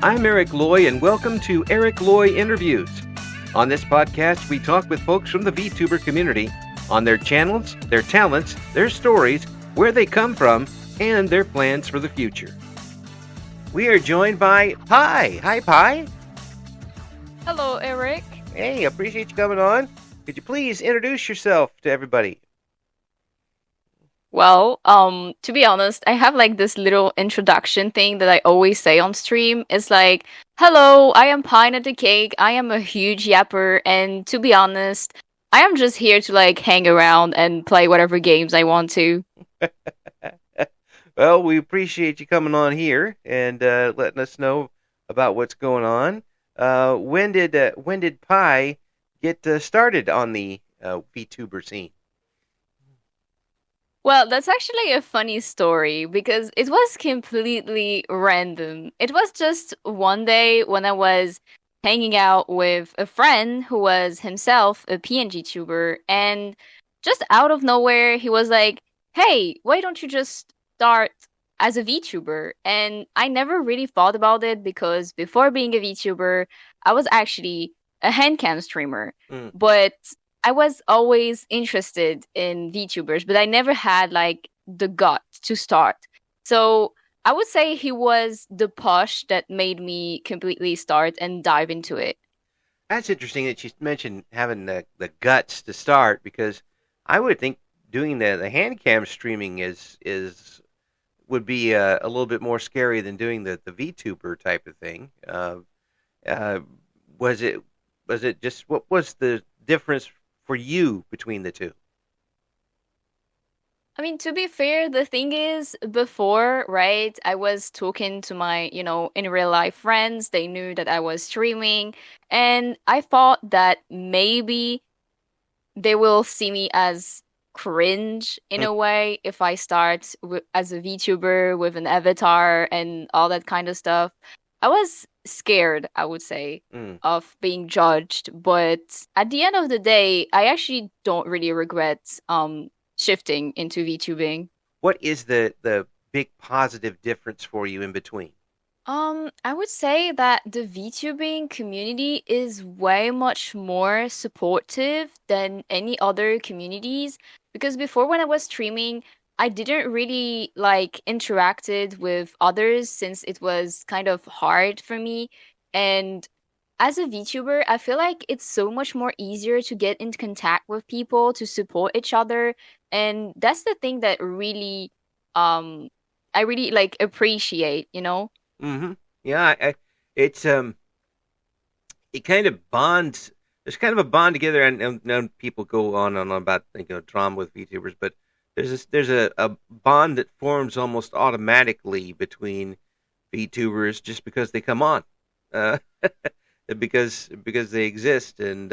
I'm Eric Loy, and welcome to Eric Loy Interviews. On this podcast, we talk with folks from the VTuber community on their channels, their talents, their stories, where they come from, and their plans for the future. We are joined by Pi. Hi, Pi. Hello, Eric. Hey, appreciate you coming on. Could you please introduce yourself to everybody? Well, to be honest, I have like this little introduction thing that I always say on stream. It's like, hello, I am Pine at the Cake. I am a huge yapper, and to be honest, I am just here to like hang around and play whatever games I want to. Well, we appreciate you coming on here and letting us know about what's going on. When did Pi get started on the VTuber scene? Well, that's actually a funny story because it was completely random. It was just one day when I was hanging out with a friend who was himself a PNG tuber, and just out of nowhere, he was like, "Hey, why don't you just start as a VTuber?" And I never really thought about it because before being a VTuber, I was actually a handcam streamer. Mm. But I was always interested in VTubers, but I never had like the gut to start. So I would say he was the push that made me completely start and dive into it. That's interesting that you mentioned having the guts to start because I would think doing the hand cam streaming is would be a little bit more scary than doing the VTuber type of thing. Uh, was it just what was the difference for you between the two? I mean, to be fair, the thing is, before, right, I was talking to my, in real life friends. They knew that I was streaming, and I thought that maybe they will see me as cringe in a way if I start as a VTuber with an avatar and all that kind of stuff. I was scared, I would say, Mm. of being judged, but at the end of the day, I actually don't really regret shifting into VTubing. What is the big positive difference for you in between? I would say that the VTubing community is way much more supportive than any other communities because before when I was streaming, I didn't really like interacted with others since it was kind of hard for me. And as a VTuber, I feel like it's so much more easier to get into contact with people, to support each other, and that's the thing that really um I really like appreciate, you know? Mm-hmm. Yeah, it's it kind of bonds. There's kind of a bond together, and people go on and on about drama with VTubers, but there's a bond that forms almost automatically between VTubers just because they come on, uh, because they exist, and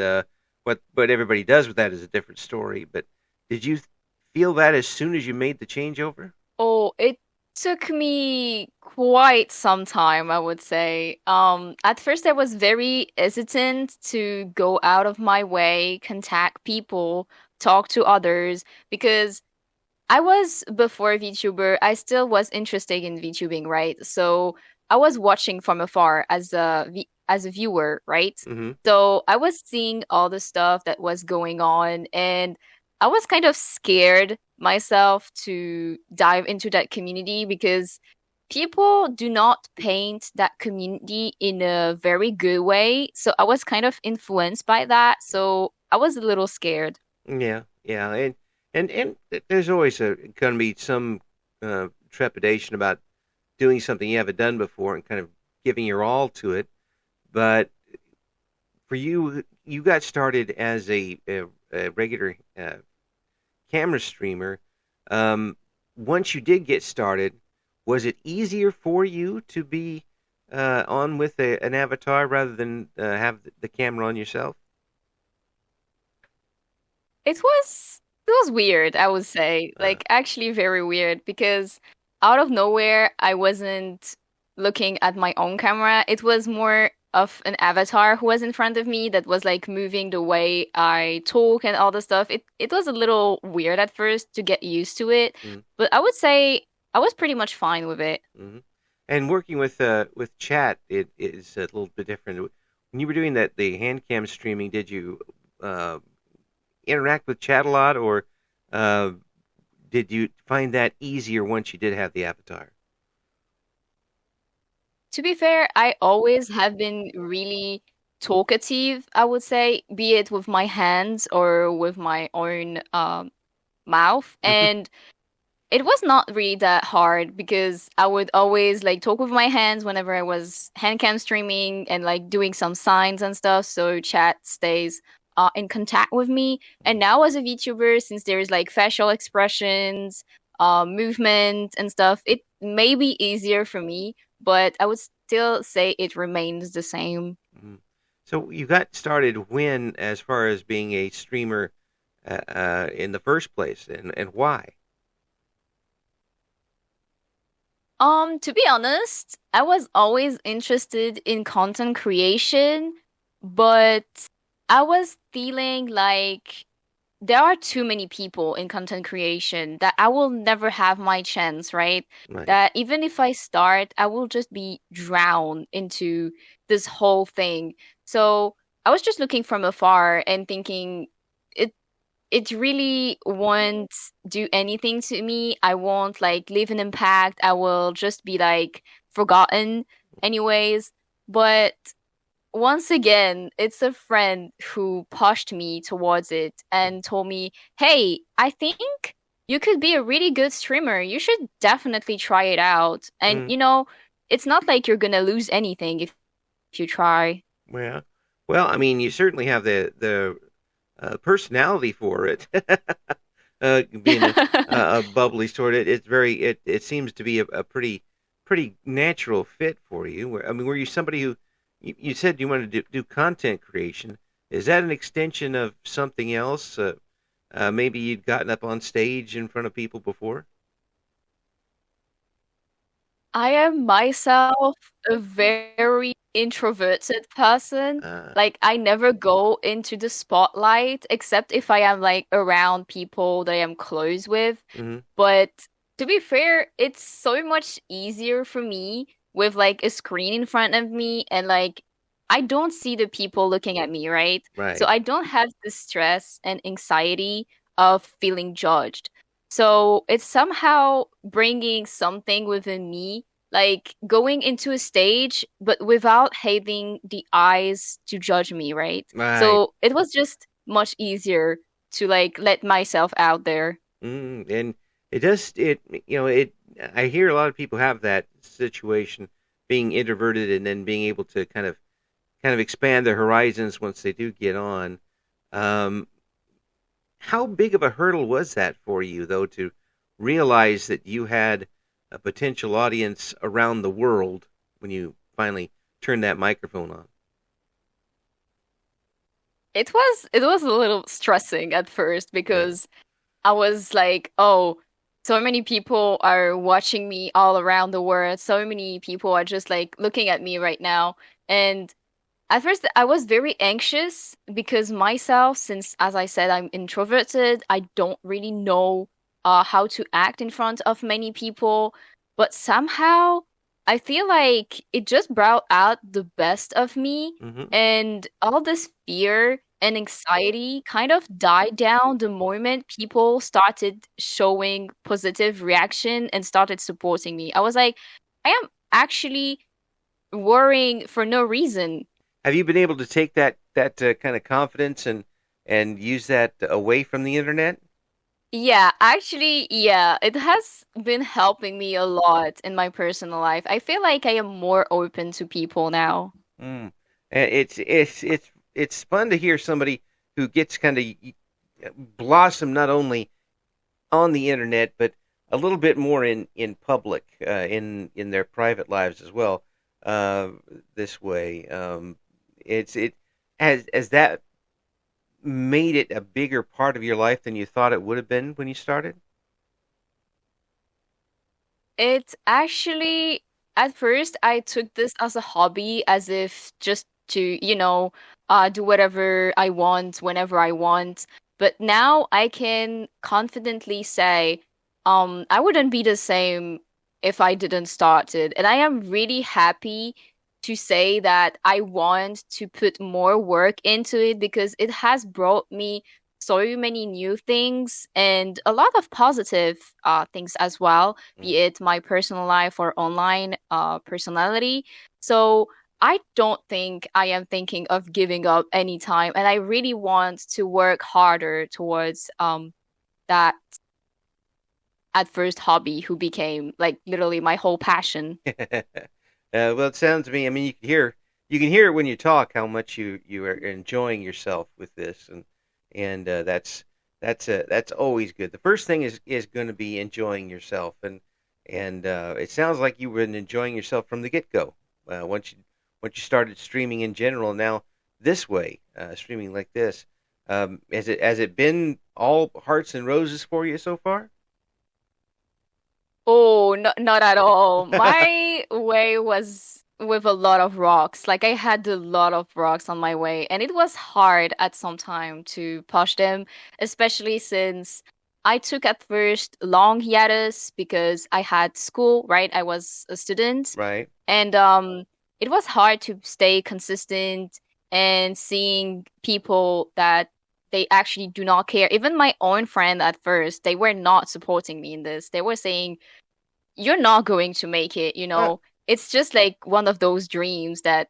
what everybody does with that is a different story. But did you feel that as soon as you made the changeover? Oh, it took me quite some time, I would say. At first I was very hesitant to go out of my way, contact people, talk to others, because I was before VTuber, I still was interested in VTubing, right? So I was watching from afar as as a viewer, right? Mm-hmm. So I was seeing all the stuff that was going on, and I was kind of scared myself to dive into that community because people do not paint that community in a very good way. So I was kind of influenced by that. So I was a little scared. Yeah, yeah, and there's always going to be some trepidation about doing something you haven't done before and kind of giving your all to it. But for you, you got started as a regular camera streamer. Um, Once you did get started, was it easier for you to be on with an avatar rather than have the camera on yourself? It was weird, I would say. Uh, Like actually very weird because out of nowhere I wasn't looking at my own camera. It was more of an avatar who was in front of me that was like moving the way I talk and all the stuff. It was a little weird at first to get used to it, mm, but I would say I was pretty much fine with it. mhm. And working with chat, it is a little bit different. When you were doing that, the hand cam streaming, did you uh, interact with chat a lot, or uh, did you find that easier once you did have the avatar? To be fair, I always have been really talkative, I would say, be it with my hands or with my own mouth. Hmm. And it was not really that hard because I would always like talk with my hands whenever I was hand cam streaming and like doing some signs and stuff. So chat stays in contact with me. And now as a VTuber, since there's like facial expressions, movement and stuff, it may be easier for me, but I would still say it remains the same. So you got started when, as far as being a streamer, in the first place, and why? To be honest, I was always interested in content creation, but I was feeling like there are too many people in content creation that I will never have my chance, right? Right. That even if I start, I will just be drowned into this whole thing. So I was just looking from afar and thinking, it it really won't do anything to me. I won't like leave an impact. I will just be like forgotten anyways. But once again, it's a friend who pushed me towards it and told me, "Hey, I think you could be a really good streamer. You should definitely try it out." And Mm, it's not like you're gonna lose anything if you try. well, well, I mean, you certainly have the personality for it. Being a bubbly sort, it's very it seems to be a pretty natural fit for you. I mean, were you somebody who you said you wanted to do content creation? Is that an extension of something else? Maybe you'd gotten up on stage in front of people before. I am myself a very introverted person. Uh, Like, I never go into the spotlight except if I am like around people that I am close with. hmm. But to be fair, it's so much easier for me with like a screen in front of me and like I don't see the people looking at me, right? So Right. I don't have the stress and anxiety of feeling judged. So it's somehow bringing something within me, like going into a stage, but without having the eyes to judge me, right? Right. So it was just much easier to like let myself out there. And it does it it I hear a lot of people have that situation, being introverted and then being able to kind of expand their horizons once they do get on. Um, how big of a hurdle was that for you, though, to realize that you had a potential audience around the world when you finally turned that microphone on? It was a little stressing at first Yeah. because I was like, oh, so many people are watching me all around the world. So many people are just like looking at me right now. And at first, I was very anxious because myself, since as I said, I'm introverted, I don't really know how to act in front of many people. But somehow, I feel like it just brought out the best of me, Hmm. and all this fear and anxiety kind of died down the moment people started showing positive reaction and started supporting me. I was like, I am actually worrying for no reason. Have you been able to take that kind of confidence and use that away from the internet? Yeah, actually, yeah, it has been helping me a lot in my personal life. I feel like I am more open to people now. Mm. It's fun to hear somebody who gets kind of blossom not only on the internet but a little bit more in public, in their private lives as well. Uh, this way, it has that made it a bigger part of your life than you thought it would have been when you started. It actually, at first, I took this as a hobby, as if just to, do whatever I want whenever I want. But now I can confidently say, I wouldn't be the same if I didn't start it. And I am really happy to say that I want to put more work into it because it has brought me so many new things and a lot of positive things as well, Mm. be it my personal life or online personality. So I don't think I am thinking of giving up anytime, and I really want to work harder towards that at first hobby who became like literally my whole passion. Well, it sounds to me. I mean, you can hear it when you talk how much you are enjoying yourself with this, and that's always good. The first thing is going to be enjoying yourself, and it sounds like you've been enjoying yourself from the get go. Once you started streaming in general, now this way, streaming like this, has it been all hearts and roses for you so far? Oh, no, not at all. My way was with a lot of rocks. Like I had a lot of rocks on my way, and it was hard at some time to push them, especially since I took at first long hiatus because I had school, right? I was a student, Right. and it was hard to stay consistent and seeing people that they actually do not care. Even my own friend at first, they were not supporting me in this. They were saying you're not going to make it, you Uh, know. It's just like one of those dreams that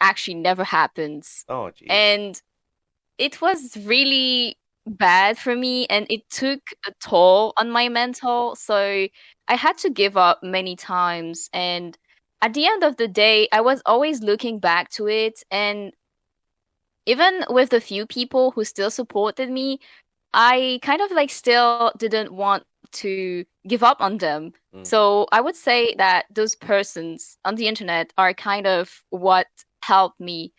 actually never happens. oh, geez. And it was really bad for me and it took a toll on my mental. So I had to give up many times. And at the end of the day, I was always looking back to it. And even with the few people who still supported me, I kind of like still didn't want to give up on them. Mm. So I would say that those persons on the internet are kind of what helped me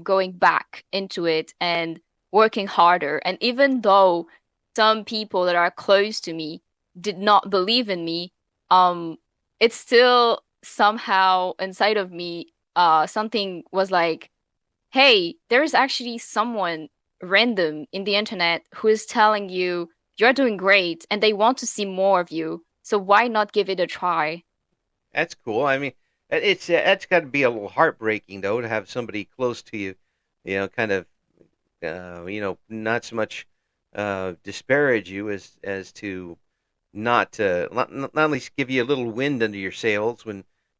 going back into it and working harder. And even though some people that are close to me did not believe in me, um it's still somehow inside of me something was like, hey, there's actually someone random in the internet who is telling you you're doing great and they want to see more of you. So why not give it a try? That's cool. I mean, that's got to be a little heartbreaking though to have somebody close to you, kind of, not so much disparage you as to not at least give you a little wind under your sails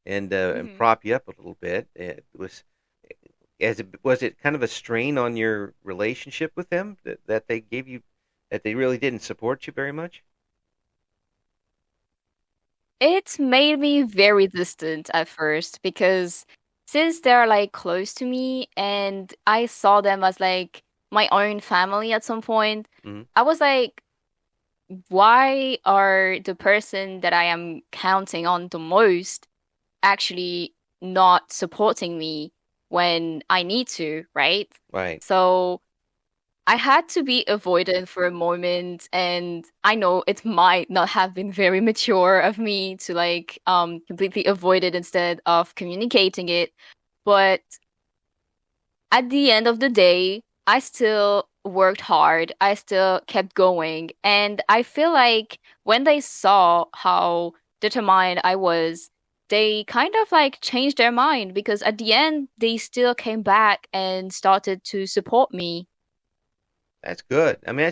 and Hmm. prop you up a little bit. Was it kind of a strain on your relationship with them that they gave you that they really didn't support you very much? It made me very distant at first because since they're like close to me and I saw them as like my own family at some point, Mm-hmm. I was like, why are the person that I am counting on the most actually not supporting me when I need to, right? Right. So I had to be avoidant for a moment, and I know it might not have been very mature of me to like completely avoid it instead of communicating it, but at the end of the day, I still worked hard. I still kept going. And I feel like when they saw how determined I was, they kind of like changed their mind because at the end, they still came back and started to support me. That's good. I mean,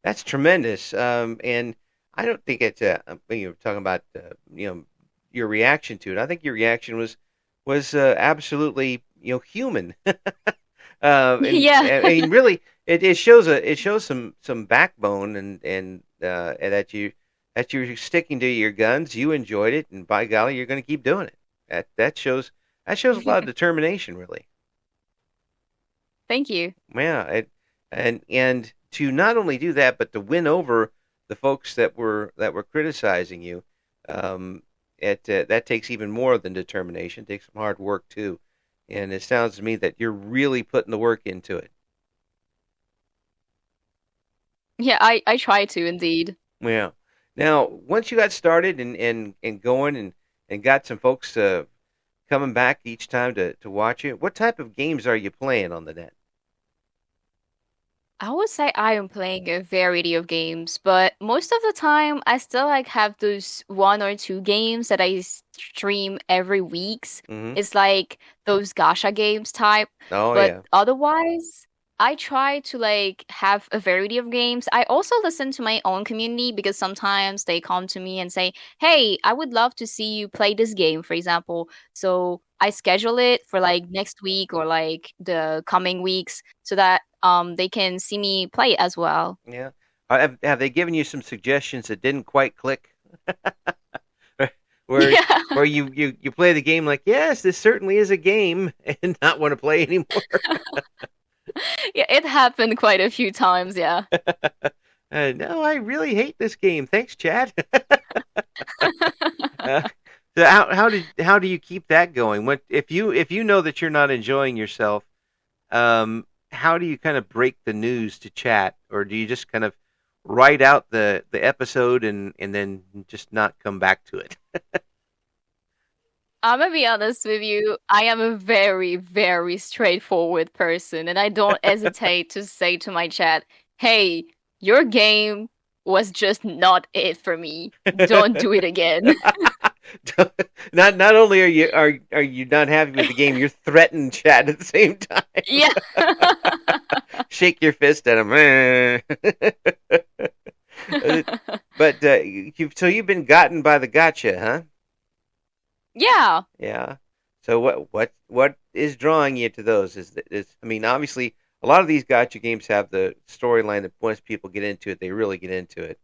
that's tremendous. And I don't think it's when you're talking about your reaction to it. I think your reaction was absolutely human. And Yeah. I mean, really, it shows some backbone and that you're sticking to your guns. You enjoyed it, and by golly, you're going to keep doing it. That shows a lot of determination, really. Thank you. Yeah, and to not only do that, but to win over the folks that were criticizing you, that takes even more than determination. It takes some hard work too, and it sounds to me that you're really putting the work into it. Yeah, I try to indeed. Yeah. Now, once you got started and going and got some folks coming back each time to watch you, what type of games are you playing on the net? I would say I am playing a variety of games, but most of the time I still like have those one or two games that I stream every weeks. Hmm. It's like those gacha games type, Oh but yeah. otherwise I try to like have a variety of games. I also listen to my own community because sometimes they come to me and say, "Hey, I would love to see you play this game," for example. So I schedule it for like next week or like the coming weeks so that they can see me play as well. Yeah. Have they given you some suggestions that didn't quite click? where Yeah. where you play the game like, yes, this certainly is a game, and not want to play anymore. Yeah, it happened quite a few times, yeah. No, I really hate this game. Thanks, Chad. uh, so how do you keep that going? What if you know that you're not enjoying yourself? How do you kind of break the news to chat, or do you just kind of write out the episode and then just not come back to it? I'm gonna be honest with you. I am a very, very straightforward person, and I don't hesitate to say to my chat, "Hey, your game was just not it for me. Don't do it again." Not only are you not happy with the game, you're threatened chat at the same time. Yeah. Shake your fist at him. But you've been gotten by the gotcha, huh? Yeah. Yeah. So what is drawing you to those? Is I mean, obviously, a lot of these gotcha games have the storyline that once people get into it, they really get into it.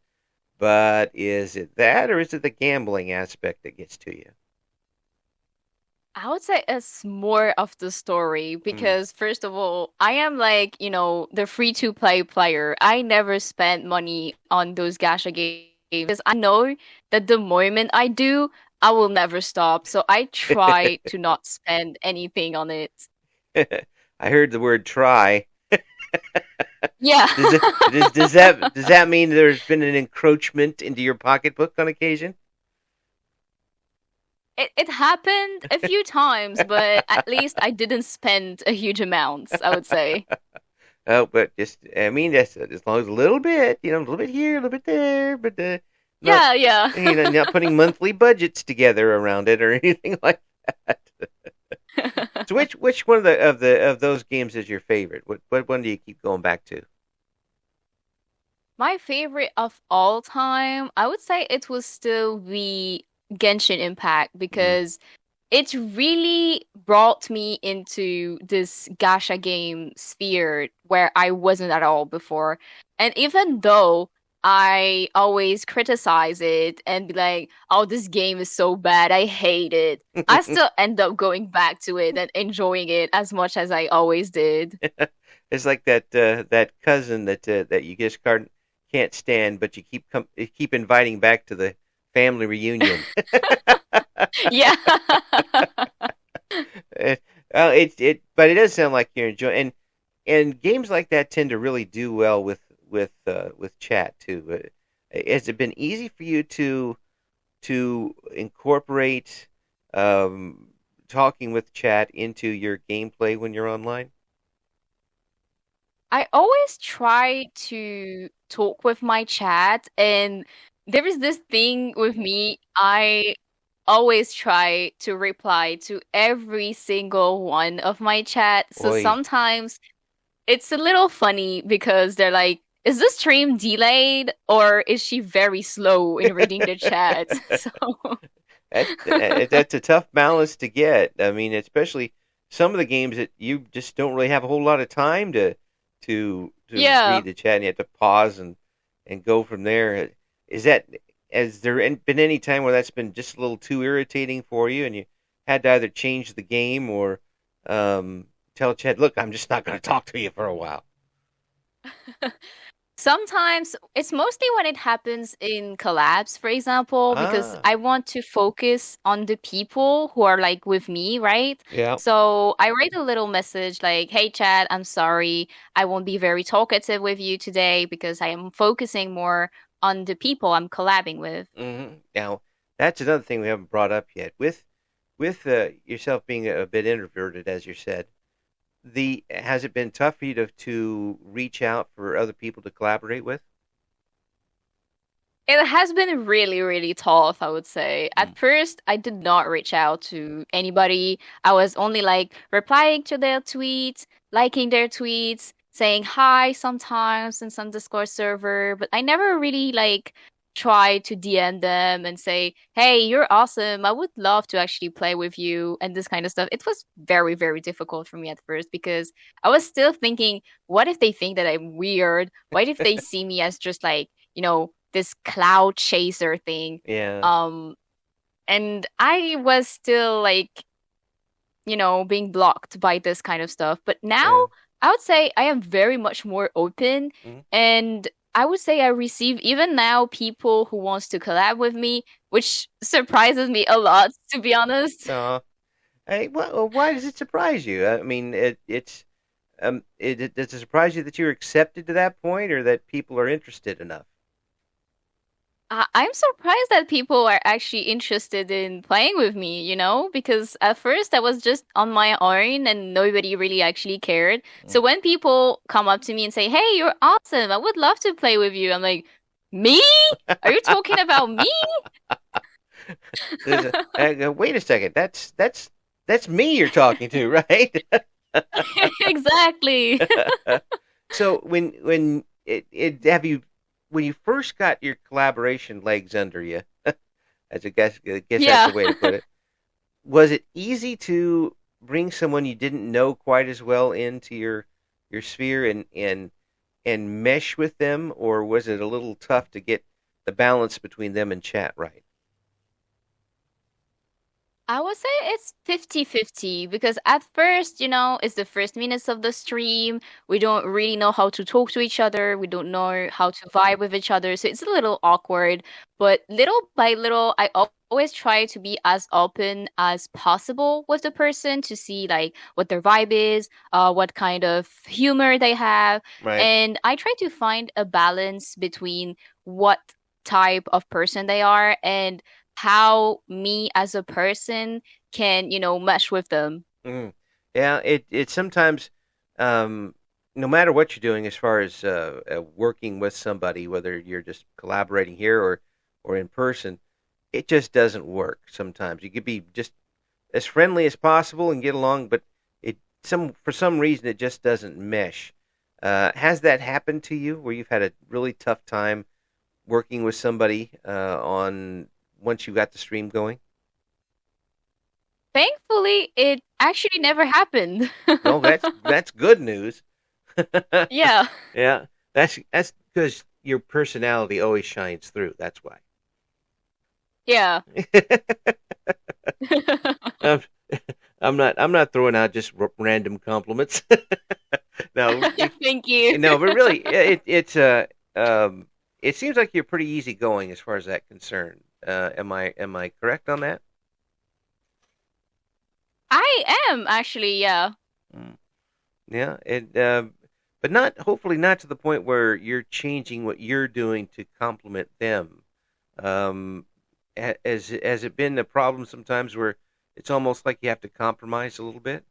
But is it that, or is it the gambling aspect that gets to you? I would say it's more of the story Mm. because first of all, I am like, the free to play player. I never spent money on those gacha games because I know that the moment I do, I will never stop. So I try to not spend anything on it. I heard the word try. Yeah. Does that mean there's been an encroachment into your pocketbook on occasion? It happened a few times, but at least I didn't spend a huge amounts, I would say. Oh, but just I mean that's as long as a little bit, a little bit here, a little bit there, but not Yeah, yeah. not putting monthly budgets together around it or anything like that. So which one of those games is your favorite? What one do you keep going back to? My favorite of all time, I would say it will still be Genshin Impact Mm. because it really brought me into this gacha game sphere where I wasn't at all before. And even though I always criticize it and be like, oh, this game is so bad, I hate it, I still end up going back to it and enjoying it as much as I always did. It's like that cousin that you just can't stand, but you keep inviting back to the family reunion. Yeah. Uh, but it does sound like you're enjoying, and games like that tend to really do well with chat too. Has it been easy for you to incorporate um, talking with chat into your gameplay when you're online? I always try to talk with my chat, and there is this thing with me. I always try to reply to every single one of my chat. So Oi. sometimes it's a little funny because they're like, is the stream delayed or is she very slow in reading the chat? So That's a tough balance to get. I mean, especially some of the games that you just don't really have a whole lot of time to yeah. read the chat, and you have to pause and go from there. Is that has there been any time where that's been just a little too irritating for you, and you had to either change the game or tell Chad, "Look, I'm just not going to talk to you for a while." Sometimes it's mostly when it happens in collabs, for example, because Ah, I want to focus on the people who are like with me, right? yeah. So I write a little message like, "Hey Chad, I'm sorry. I won't be very talkative with you today because I am focusing more on the people I'm collabing with." Now, that's another thing we haven't brought up yet. With yourself being a bit introverted, as you said, the has it been tough for you to reach out for other people to collaborate with? It has been really, really tough, I would say. Mm. At first, I did not reach out to anybody. I was only like replying to their tweets, liking their tweets, saying hi sometimes in some Discord server, but I never really like tried to DM them and say, "Hey, you're awesome. I would love to actually play with you," and this kind of stuff. It was very, very difficult for me at first because I was still thinking, what if they think that I'm weird? What if they see me as just like, this cloud chaser thing. Yeah, Um, and I was still like, being blocked by this kind of stuff. But now yeah. I would say I am very much more open, Mhm. and I would say I receive even now people who wants to collab with me, which surprises me a lot, to be honest. No, hey, why does it surprise you? I mean, does it surprise you that you're accepted to that point, or that people are interested enough? I'm surprised that people are actually interested in playing with me, because at first I was just on my own and nobody really actually cared. Mm. So when people come up to me and say, "Hey, you're awesome. I would love to play with you." I'm like, "Me? Are you talking about me?" Wait a second. That's me you're talking to, right? Exactly. So when it have you when you first got your collaboration legs under you, I guess that's Yeah. the way to put it. Was it easy to bring someone you didn't know quite as well into your sphere and mesh with them, or was it a little tough to get the balance between them and chat right? I would say it's 50-50 because at first, it's the first minutes of the stream. We don't really know how to talk to each other. We don't know how to vibe with each other. So it's a little awkward. But little by little, I always try to be as open as possible with the person to see like what their vibe is, what kind of humor they have. Right. And I try to find a balance between what type of person they are and how me as a person can, mesh with them. Mm. Yeah, it sometimes, um, no matter what you're doing, as far as working with somebody, whether you're just collaborating here or in person, it just doesn't work. Sometimes you could be just as friendly as possible and get along, but it some for some reason it just doesn't mesh. Has that happened to you, where you've had a really tough time working with somebody on once you got the stream going? Thankfully, it actually never happened. No, that's good news. Yeah. Yeah, that's because your personality always shines through. That's why. Yeah. I'm, I'm not throwing out just random compliments. No, Thank you. no, but really, um, it seems like you're pretty easygoing as far as that concerned. Am I correct on that? I am actually, yeah. Mm. Yeah, but not hopefully not to the point where you're changing what you're doing to complement them. Um, has it been a problem sometimes where it's almost like you have to compromise a little bit?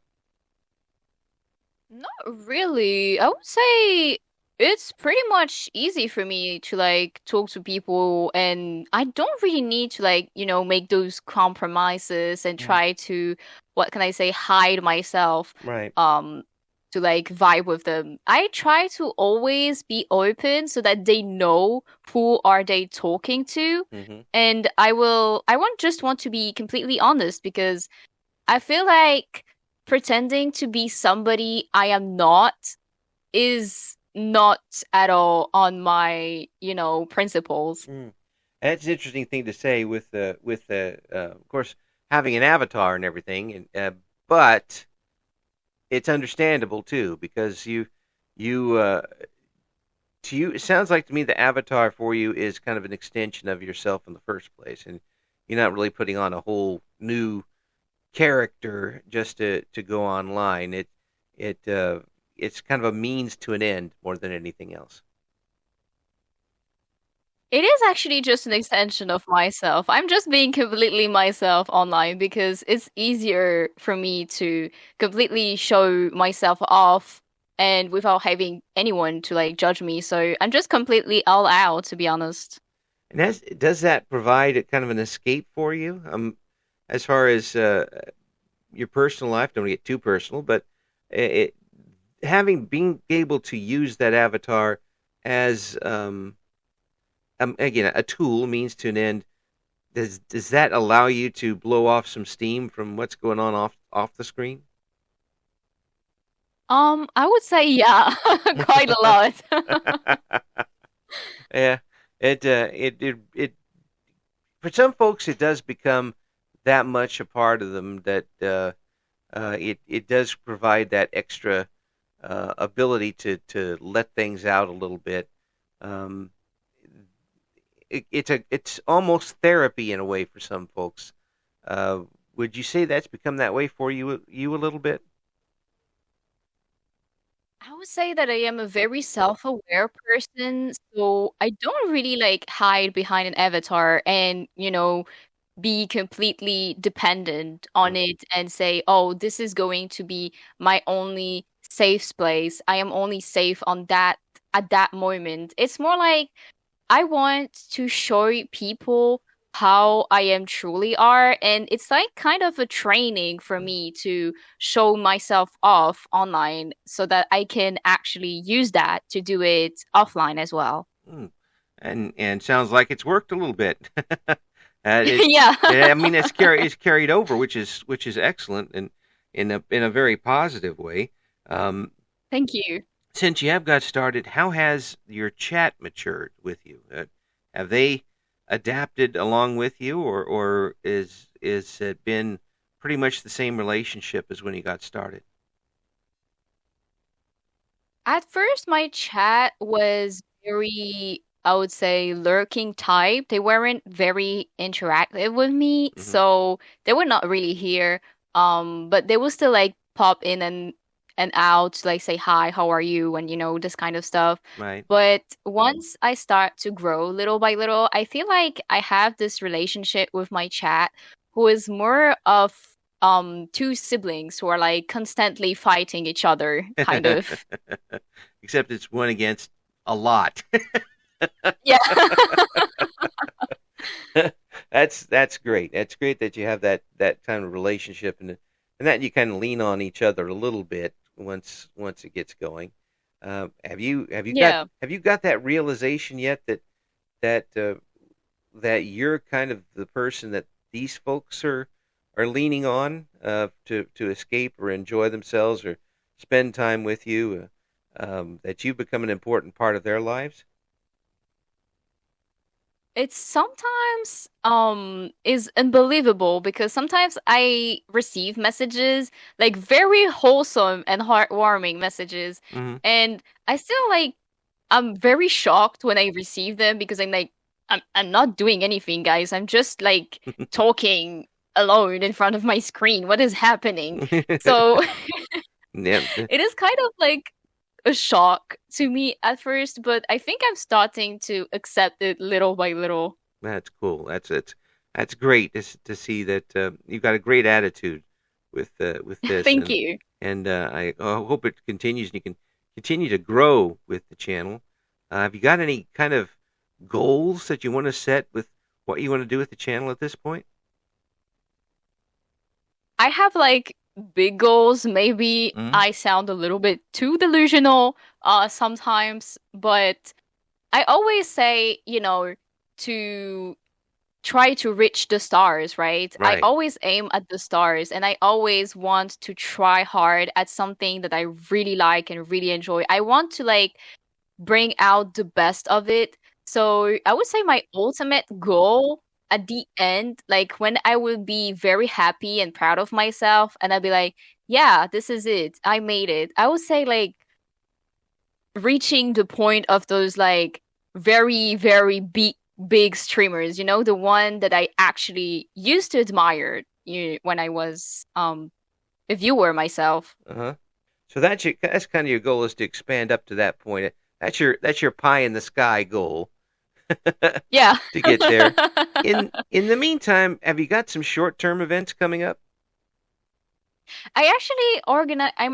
Not really. I would say it's pretty much easy for me to like talk to people and I don't really need to like, make those compromises and Mm. try to, what can I say, hide myself Right. um to like vibe with them. I try to always be open so that they know who are they talking to. Hmm. And I won't just want to be completely honest because I feel like pretending to be somebody I am not is not at all on my, principles. Mm. That's an interesting thing to say of course, having an avatar and everything, but it's understandable too because you to you it sounds like to me the avatar for you is kind of an extension of yourself in the first place, and you're not really putting on a whole new character just to go online. It's kind of a means to an end more than anything else. It is actually just an extension of myself. I'm just being completely myself online because it's easier for me to completely show myself off and without having anyone to like judge me. So I'm just completely all out, to be honest. And does that provide a kind of an escape for you? As far as your personal life, don't get too personal, but it, being able to use that avatar as again a tool, means to an end. Does that allow you to blow off some steam from what's going on off the screen? I would say yeah, quite a lot. Yeah, it for some folks it does become that much a part of them that it does provide that extra ability to let things out a little bit. Um, it's almost therapy in a way for some folks. Uh, would you say that's become that way for you a little bit? I would say that I am a very self-aware person, so I don't really like hide behind an avatar and, be completely dependent on Mm. it and say, oh, this is going to be my only safe space. I am only safe on that at that moment. It's more like I want to show people how I am truly are, and it's like kind of a training for me to show myself off online so that I can actually use that to do it offline as well. Mm. And sounds like it's worked a little bit. It, Yeah. I mean, it's carried over, which is excellent and in a very positive way. Um, Thank you. since you have got started, how has your chat matured with you? Have they adapted along with you, or is it been pretty much the same relationship as when you got started? At first, my chat was very, I would say, lurking type. They weren't very interactive with me, Hmm. so they were not really here. But they would still like pop in and out, like say hi, how are you, and this kind of stuff. Right. But once I start to grow little by little, I feel like I have this relationship with my chat who is more of two siblings who are like constantly fighting each other, kind of. Except it's one against a lot. Yeah. That's great. That's great that you have that kind of relationship and that you kind of lean on each other a little bit once it gets going. Yeah. have you got that realization yet that that you're kind of the person that these folks are leaning on to escape or enjoy themselves or spend time with you, that you've become an important part of their lives? It's sometimes is unbelievable because sometimes I receive messages like very wholesome and heartwarming messages, Hmm. and I still like I'm very shocked when I receive them because I'm like I'm not doing anything, guys. I'm just like talking alone in front of my screen. What is happening? So Yeah, it is kind of like a shock to me at first, but I think I'm starting to accept it little by little. that's cool. That's great to see that you've got a great attitude with this, Thank you. and I hope it continues and you can continue to grow with the channel. Have you got any kind of goals that you want to set with what you want to do with the channel at this point? I have like big goals. Maybe Mm. I sound a little bit too delusional sometimes, but I always say, to try to reach the stars, right? I Right. always aim at the stars and I always want to try hard at something that I really like and really enjoy. I want to like bring out the best of it. So I would say my ultimate goal at the end, like when I will be very happy and proud of myself, and I'll be like, yeah, this is it. I made it. I would say like reaching the point of those like very, very big streamers, the one that I actually used to admire when I was a viewer myself. Uh-huh. So that's kind of your goal, is to expand up to that point. That's your pie in the sky goal. Yeah. to get there. In the meantime, have you got some short-term events coming up? I'm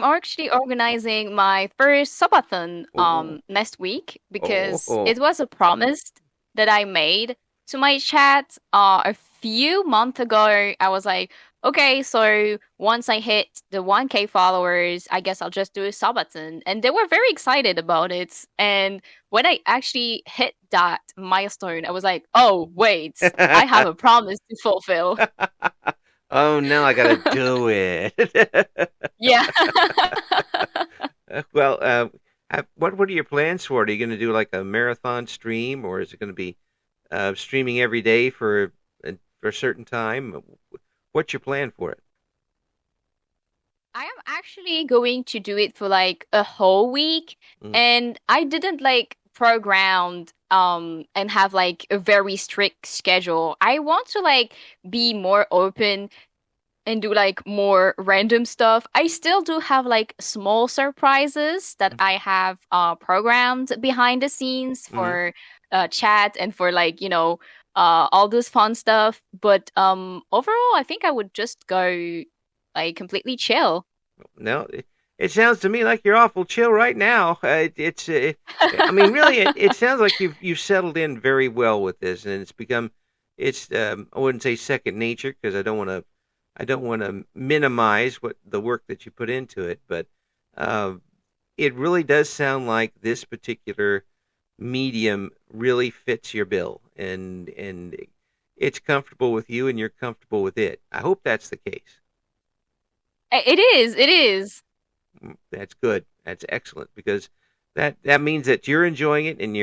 actually organizing my first subathon Oh, next week because oh, it was a promise that I made to my chat a few months ago. I was like, okay, so once I hit the 1K followers, I guess I'll just do a subathon. And they were very excited about it. And when I actually hit that milestone, I was like, oh, wait, I have a promise to fulfill. oh, now I gotta do it. Yeah. Well, what are your plans for it? Are you going to do like a marathon stream, or is it going to be streaming every day for a certain time? What's your plan for it? I am actually going to do it for like a whole week, Mm, and I didn't like program and have like a very strict schedule. I want to like be more open and do like more random stuff. I still do have like small surprises that I have programmed behind the scenes mm-hmm. for chat and for like, all this fun stuff. But overall, I think I would just go like completely chill. No, it sounds to me like you're awful chill right now. I mean, really, it sounds like you've settled in very well with this, and it's become, I wouldn't say second nature because I don't want to minimize what the work that you put into it, but uh, it really does sound like this particular medium really fits your bill, and it's comfortable with you, and you're comfortable with it. I hope that's the case. It is, it is. That's good. That's excellent because that means that you're enjoying it and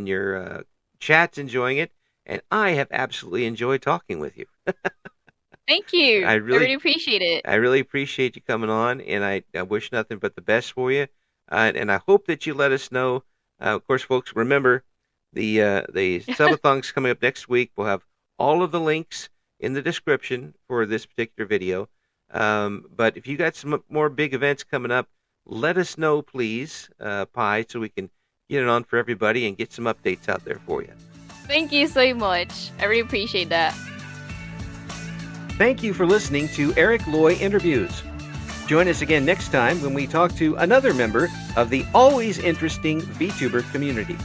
your chat's enjoying it, and I have absolutely enjoyed talking with you. Thank you. I I really really appreciate it. I really appreciate you coming on, and I wish nothing but the best for you. And I hope that you let us know. Of course, folks, remember the subathon's coming up next week. We'll have all of the links in the description for this particular video. But if you got some more big events coming up, let us know, please, Pi, so we can get it on for everybody and get some updates out there for you. Thank you so much. I really appreciate that. Thank you for listening to Eric Loy Interviews. Join us again next time when we talk to another member of the always interesting VTuber community.